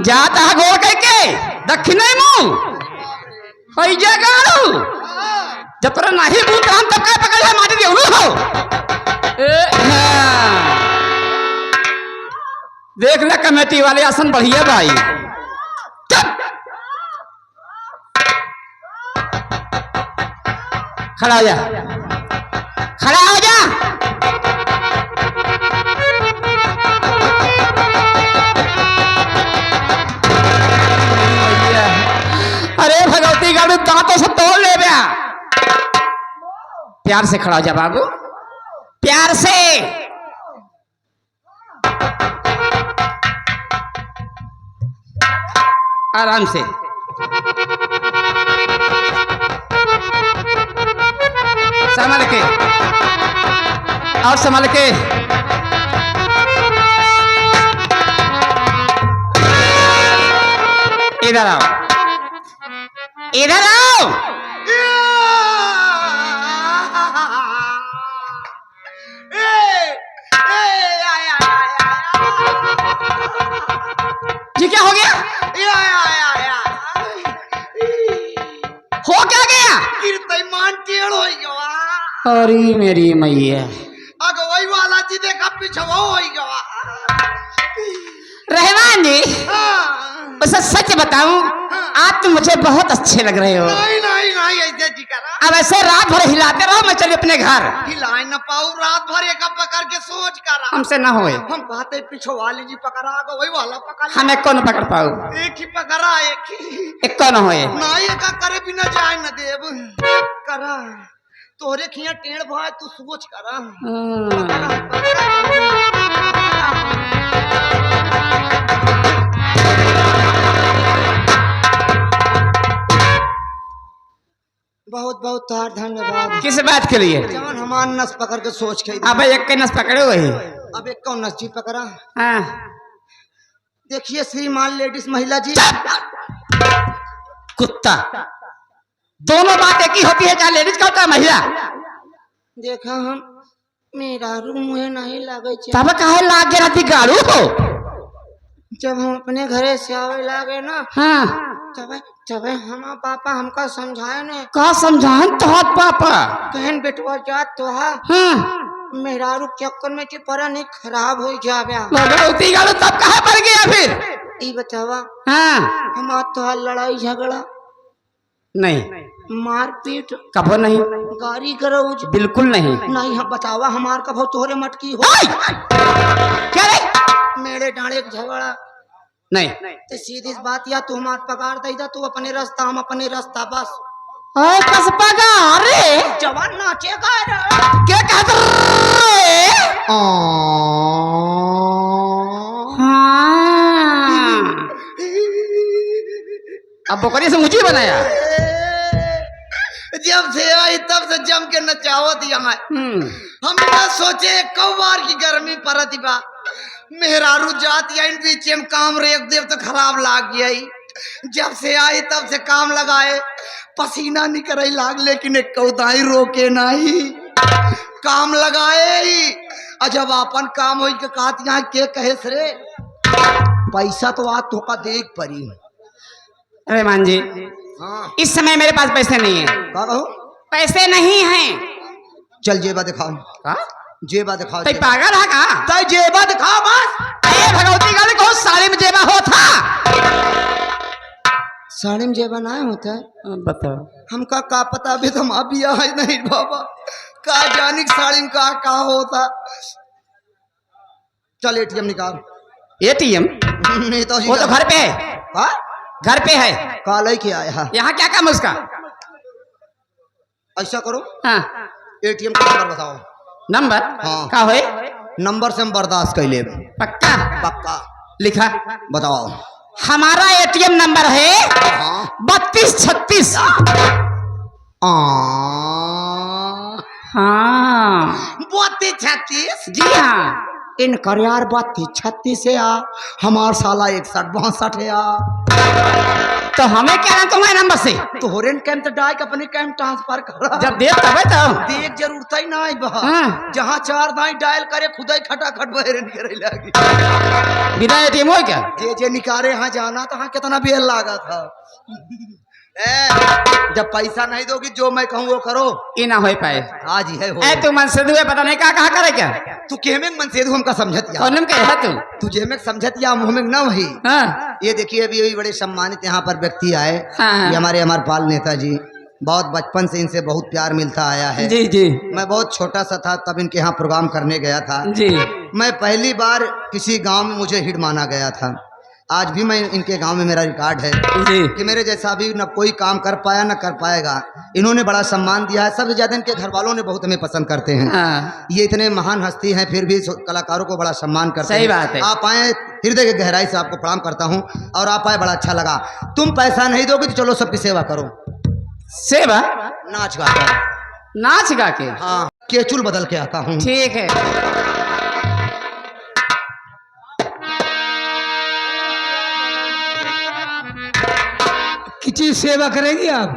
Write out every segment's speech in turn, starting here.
जाता है गोल करके दक्षिण मुंह होई जगाड़ू जब तोरा नहीं भूत हम तब का पकड़ है माटी देउलू हो देख ले कमेटी वाले आसन बढ़िया भाई खड़ा हो जा खड़ा हो जा अरे भगवती गाड़ू दांतों से तोड़ ले गया प्यार से खड़ा हो जा बाबू प्यार से आराम से संभाल के और संभाल के इधर आओ इधर आओ जी क्या हो गया हो क्या गया मान टेढ़ हो गया अरे मेरी मैया अगर वही वाला जी देखा पीछे वो हो गया रहमान जी बस सच बताऊं आप तो मुझे बहुत अच्छे लग रहे हो नहीं नहीं नहीं ऐसे जी करा अब ऐसे रात भर हिलाते रहो मैं चली अपने घर हिलाए न पाऊ रात भर एक पकड़ के सोच करा हमसे ना होए हम कहते पीछे वाली जी पकड़ा आगे वही वाला पकड़ हमें कौन पकड़ पाऊ एक ही पकड़ा एक ही एक कौन होए नहीं का करे बिना जाए न देव करा तोरे खिया टेढ़ भाई तू सोच करा बहुत बहुत तार धन्यवाद किस बात के लिए जवान हमार नस पकड़ के सोच के अब एक के नस पकड़े वही अब एक कौन नस जी पकड़ा हाँ देखिए श्रीमान लेडीज महिला जी कुत्ता दोनों बात एक ही होती है, चाहे लेडीज का होता है महिला। देखा हम मेरा रूम नहीं लगे तब काहे लागे रहती गाड़ू हो। जब हम अपने घरे से आवे लागे ना हाँ तब तब हम पापा हमका समझाए ने का समझाए तो पापा कहन बेटवा जात तो हाँ मेरा रूप चक्कर में चिपरा नहीं खराब हो जावे लगौती गाड़ू तब काहे पड़ गया फिर ई बतावा। हाँ हम तो लड़ाई झगड़ा नहीं मारपीट कभो नहीं गाड़ी गरौज बिल्कुल नहीं नहीं हम बतावा हमार कभो तोहरे मटकी हो क्या रे मेरे डांडे झगड़ा नहीं तो सीधी बात या तू हमार पगार दे जा तू अपने रास्ता हम अपने रास्ता बस कस पगार रे जवान नाचेगा क्या कहते अब बकरी से मुझे बनाया जब से आई तब से जम के नचावत यहाँ हम ना सोचे कब बार की गर्मी पड़ती बा मेहरारू जात या इन बीच में काम रेख देव तो खराब लाग गया जब से आई तब से काम लगाए पसीना निकल लाग लेकिन एक कौदाई रोके नहीं काम लगाए ही जब अपन काम हो के कहत यहाँ के कहे रे पैसा तो आज तो का देख परी। अरे मान जी हाँ इस समय मेरे पास पैसे नहीं है। का कहूँ पैसे नहीं हैं। चल जेबा दिखाओ। हाँ जेबा दिखाओ। तई पागल है का तई जेबा दिखाओ बस। अरे भगवती गाली को साड़ी में जेबा हो था। साड़ी में जेबा ना होता है बताओ हमका का पता भी तुम अभी आए नहीं बाबा का जानिक साड़ी में का होता। चल एटीएम निकाल। एटीएम नहीं तो वो तो घर पे है। हाँ घर पे है काल ही क्या है यहाँ क्या काम है उसका। ऐसा करो हाँ एटीएम का नंबर बताओ। नंबर हाँ का है नंबर से हम बर्दाश्त कर ले पक्का पक्का लिखा बताओ। हमारा एटीएम नंबर है 3236। हाँ 3236 जी हाँ इन कर यार 3236 से आ हमार साला 61 62 है आ तो हमें क्या ना तुम्हारे नंबर से तोहरे कैम तो डायक अपने कैम ट्रांसफर करा जब देख तबे तो देख जरूरत ही ना आई बा हाँ। जहाँ 4 दाई डायल करे खुदा ही खटाखट बहरे निकले लगी बिना एटीएम हो क्या जे निकारे यहाँ जाना तो हाँ कितना बेल लागा था जब पैसा नहीं दोगी जो मैं कहूँ वो करो ये ना हो पाए आज ही है हो ए तू मन से दुए पता नहीं कहा करे क्या तू केमे मन से हमका समझत या कौन के है तू तुझे में समझत या मुँह में ना वही हाँ ये देखिए अभी अभी बड़े सम्मानित यहाँ पर व्यक्ति आए हाँ। ये हमारे अमरपाल नेताजी बहुत बचपन से इनसे बहुत प्यार मिलता आया है जी जी मैं बहुत छोटा सा था तब इनके यहाँ प्रोग्राम करने गया था जी मैं पहली बार किसी गांव में मुझे हिट माना गया था आज भी मैं इनके गांव में मेरा रिकॉर्ड है जी कि मेरे जैसा भी न कोई काम कर पाया न कर पाएगा इन्होंने बड़ा सम्मान दिया है सबसे ज्यादा इनके घर वालों ने बहुत हमें पसंद करते हैं हाँ ये इतने महान हस्ती हैं फिर भी कलाकारों को बड़ा सम्मान करते सही हैं बात है। आप आए हृदय की गहराई से आपको प्रणाम करता हूँ और आप आए बड़ा अच्छा लगा तुम पैसा नहीं दोगे तो चलो सबकी सेवा करो सेवा नाच गा कर नाच गा के हाँ केचुल बदल के आता हूँ ठीक है किसी सेवा करेंगी आप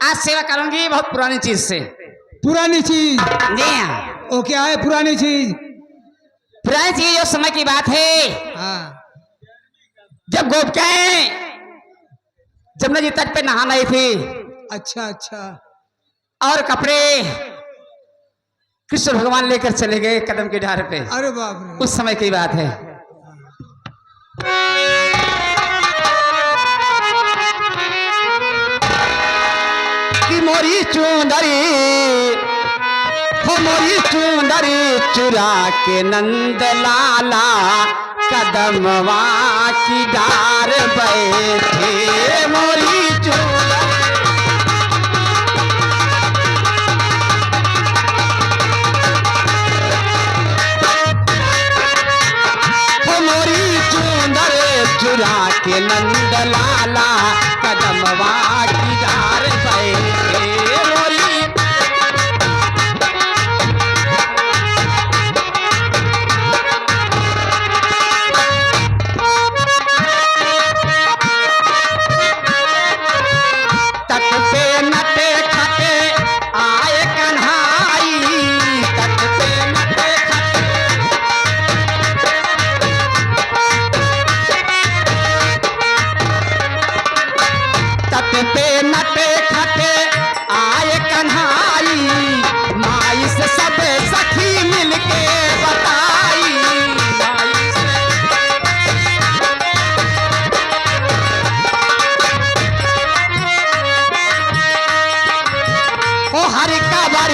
आज सेवा करूंगी बहुत पुरानी चीज से पुरानी चीज जी हाँ वो क्या है पुरानी चीज पुरानी चीज उस समय की बात है हाँ जब गोपिकाएं जमुना जी तट पे नहाने आई थी अच्छा अच्छा और कपड़े कृष्ण भगवान लेकर चले गए कदम के ढार पे अरे बाप रे उस समय की बात है कि मोरी चुंदरी हो मोरी चुंदरी चुरा के नंद लाला कदमवा की डार बैठे मोरी चुंदरी हो मोरी चुंदरी चुरा के नंद लाला कदमवा की डार बैठे मोरी तट पे नटे खटे आए कन्हाई तट पे नटे खटे तट पे नटे खटे आए कन्हाई माई से सब सखी मिलके बताई माई से ओ हर का बर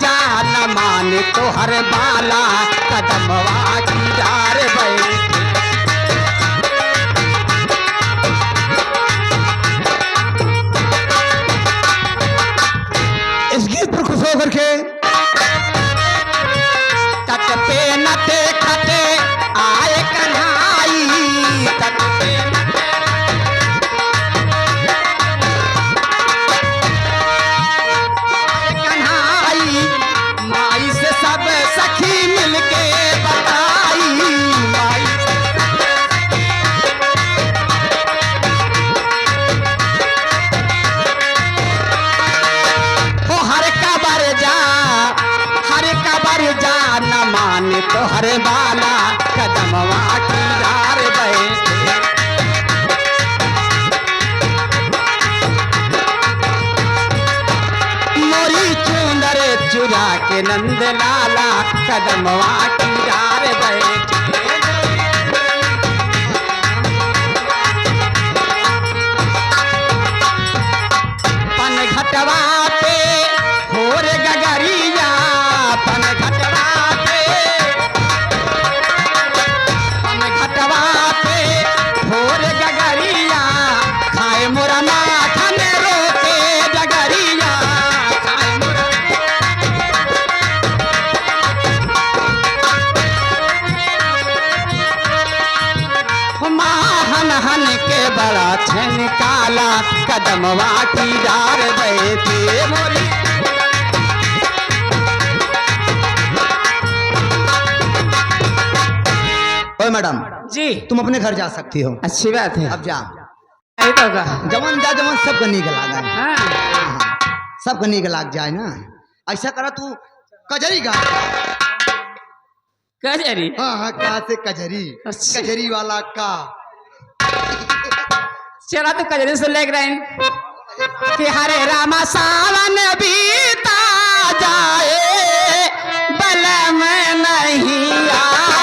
जा न माने तो हर बाला कदमवा की डार बैठे इस गीत पर खुश होकर के तट पे नटे खटे आए कन्हाई तट पे नटे आए कन्हाई माई से सब सखी मिलके बताई माई से हो हर कबर जा न माने तो हर बाला कदमवा की डार बैठे मोरी चुंदर चुरा के नंद लाला कदमवा की डार बैठे पन घटवा पे होर गगरिया पन घटवा पे होर गगरिया खाए मोरा माखन रोके डगरिया खाए मोरा हन हन के बड़ा छन काला कदमवा की डार बैठे मोरी ओए मैडम, जी तुम अपने घर जा सकती हो। अच्छी बात है। अब जा। अरे तो का जवन जा जवन सबका नीक लागा। हाँ सबका नीक लाग जाए ना। ऐसा करा तू कजरी गा। कजरी हाँ हाँ, का से कजरी। अच्छा। कजरी वाला का। चला तो कजरी से लेकर आए कि हरे रामा सावन बीता जाए बल में नहीं आ